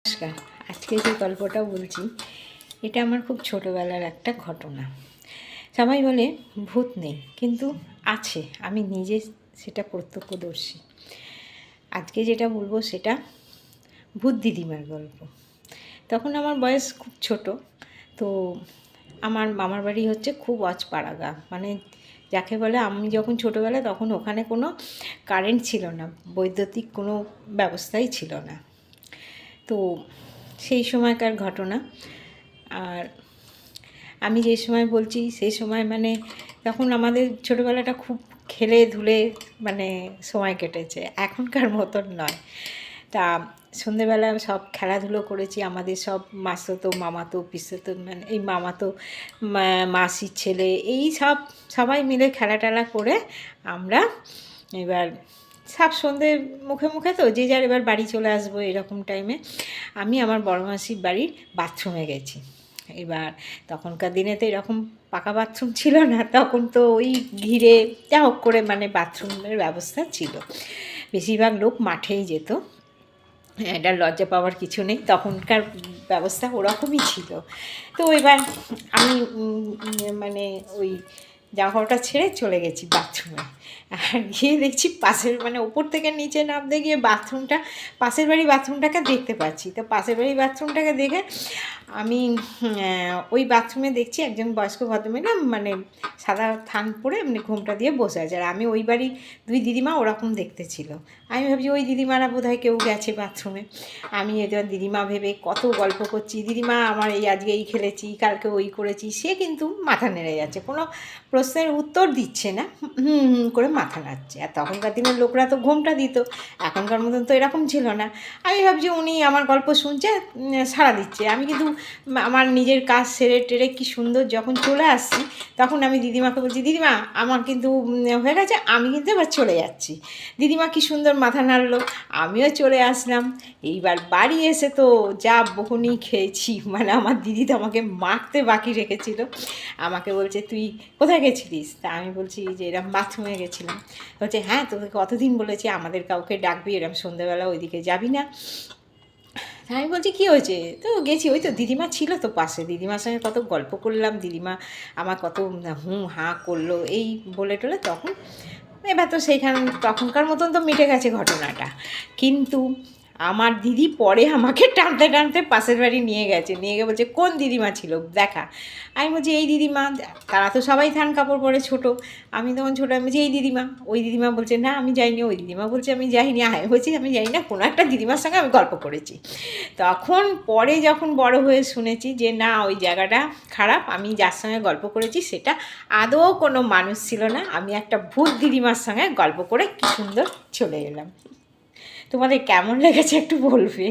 নমস্কার। আজকে যে গল্পটা বলছি এটা আমার খুব ছোটোবেলার একটা ঘটনা। সবাই বলে ভূত নেই, কিন্তু আছে, আমি নিজে সেটা প্রত্যক্ষদর্শী। আজকে যেটা বলবো সেটা ভূত দিদিমার গল্প। তখন আমার বয়স খুব ছোট। তো আমার মামার বাড়ি হচ্ছে খুব অজপাড়াগা, মানে যাকে বলে আমি যখন ছোটোবেলা তখন ওখানে কোনো কারেন্ট ছিল না, বৈদ্যুতিক কোনো ব্যবস্থাই ছিল না। তো সেই সময়কার ঘটনা। আর আমি যে সময় বলছি সেই সময় মানে তখন আমাদের ছোটোবেলাটা খুব খেলে ধুলে মানে সময় কেটেছে, এখনকার মতন নয়। তা সন্ধেবেলা সব খেলাধুলো করেছি, আমাদের সব মাসতো মামাতো পিসতো, মানে এই মামাতো মাসির ছেলে, এই সবাই মিলে খেলা টেলা করে আমরা এবার সব সন্ধে মুখে মুখে তো যে যার এবার বাড়ি চলে আসবো এরকম টাইমে আমি আমার বড় মাসির বাড়ির বাথরুমে গেছি। এবার তখনকার দিনে তো এরকম পাকা বাথরুম ছিল না, তখন তো ওই ঘিরে যা হোক করে মানে বাথরুমের ব্যবস্থা ছিল। বেশিরভাগ লোক মাঠেই যেত, এটা লজ্জা পাওয়ার কিছু নেই, তখনকার ব্যবস্থা ওরকমই ছিল। তো এবার আমি মানে ওই জামাকাপড়টা ছেড়ে চলে গেছি বাথরুমে। আর গিয়ে দেখছি পাশের মানে ওপর থেকে নিচে নামতে গিয়ে বাথরুমটা, পাশের বাড়ি বাথরুমটাকে দেখতে পাচ্ছি। তো পাশের বাড়ি বাথরুমটাকে দেখে আমি ওই বাথরুমে দেখছি একজন বয়স্ক ভদ্রমহিলা মানে সাদা থান পরে এমনি ঘোমটা দিয়ে বসে আছে। আর আমি ওই বাড়ি দুই দিদিমা ওরকম দেখতে ছিল। আমি ভাবছি ওই দিদিমারা বোধহয় কেউ গেছে বাথরুমে। আমি এবার দিদিমা ভেবে কত গল্প করছি, দিদিমা আমার এই আজকে এই খেলেছি, কালকে ওই করেছি। সে কিন্তু মাথা নেড়ে যাচ্ছে, কোনো প্রশ্নের উত্তর দিচ্ছে না, করে মাথা নাড়ছে। আর তখনকার দিনের লোকরা তো ঘোমটা দিত, এখনকার মতন তো এরকম ছিল না। আমি ভাবছি উনি আমার গল্প শুনছে, সাড়া দিচ্ছে। আমি কিন্তু আমার নিজের কাজ সেরে টেরে কি সুন্দর যখন চলে আসছি, তখন আমি দিদিমাকে বলছি, দিদিমা আমার কিন্তু হয়ে গেছে, আমি কিন্তু এবার চলে যাচ্ছি। দিদিমা কি সুন্দর মাথা নাড়লো, আমিও চলে আসলাম। এইবার বাড়ি এসে তো যা বকুনি খেয়েছি, মানে আমার দিদি তো আমাকে মারতে বাকি রেখেছিল। আমাকে বলছে তুই কোথায় গেছিলিস? তা আমি বলছি যে এরম বাথরুমে গেছিলাম। বলছে হ্যাঁ, তোকে কতদিন বলেছি আমাদের কাউকে ডাকবি, এরম সন্ধ্যেবেলা ওইদিকে যাবি না। আমি বলছি কী হয়েছে? তো গেছি, ওই তো দিদিমা ছিল তো পাশে, দিদিমার সঙ্গে কত গল্প করলাম, দিদিমা আমার কত হুঁ হাঁ করলো এই বলে টলে। তখন এবার তো সেইখানে তখনকার মতন তো মিটে গেছে ঘটনাটা। কিন্তু আমার দিদি পরে আমাকে টানতে টানতে পাশের বাড়ি নিয়ে গেছে, নিয়ে গিয়ে বলছে কোন দিদিমা ছিল দেখা। আমি বলছি এই দিদিমা। তারা তো সবাই থান কাপড় পরে ছোটো, আমি তখন ছোটো। আমি বলছি এই দিদিমা। ওই দিদিমা বলছে না আমি যাইনি। ওই দিদিমা বলছে আমি যাইনি। আমি বলছি আমি যাই না, কোনো একটা দিদিমার সঙ্গে আমি গল্প করেছি। তখন পরে যখন বড় হয়ে শুনেছি যে না, ওই জায়গাটা খারাপ, আমি যার সঙ্গে গল্প করেছি সেটা আদৌ কোনো মানুষ ছিল না, আমি একটা ভূত দিদিমার সঙ্গে গল্প করে কী সুন্দর চলে এলাম। তোমাদের কেমন লেগেছে একটু বলবে।